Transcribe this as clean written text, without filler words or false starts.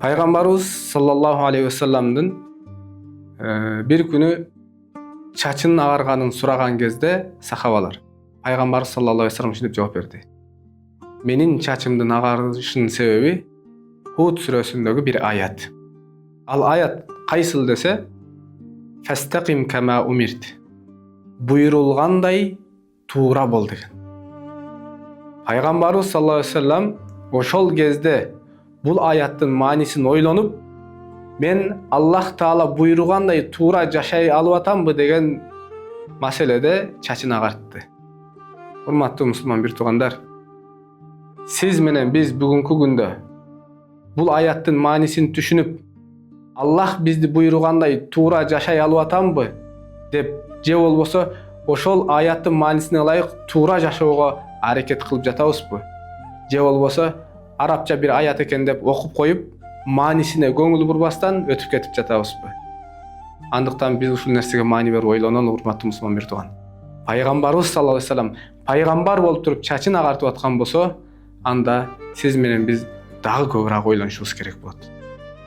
Пайгамбарыбыз саллаллаху алейхи вассаламдын bir күнү чачынын агарганын сураган кезде сахабалар Пайгамбарыбыз саллаллаху алейхи вассалам ушинтип жооп берди. Менин чачымдын агарышынын себеби Худ сүрөсүндөгү bir аят. Ал аят кайсыл десе, фастаким кама умирт. Буйрулгандай туура бол деген. Пайгамбарыбыз саллаллаху алейхи вассалам ошол кезде бул аяттын маанисин ойлонуп, мен Аллах Таала буйругандай туура жашай алып атамбы деген маселеде чачын агартты. Урматтуу мусулман бир туугандар, сиз менен биз бүгүнкү күндө бул аяттын маанисин түшүнүп, Аллах бизди буйругандай туура жашай алып атамбы деп, же болбосо ошол аяттын маанисине ылайык туура жашоого аракет кылып жатабызбы? Же болбосо арабча bir аят экен деп окуп коюп, маанисине көңүл бурбастан өтүп кетип жатабызбы? Андыктан биз ушул нерсеге маани берип ойлонолу, урматтуу мусулман бир тууган. Пайгамбарыбыз саллаллаху алейхи вассалам пайгамбар болуп туруп чачын агартып аткан болсо, анда сиз менен биз дагы көбүрөөк ойлонушубуз керек болот.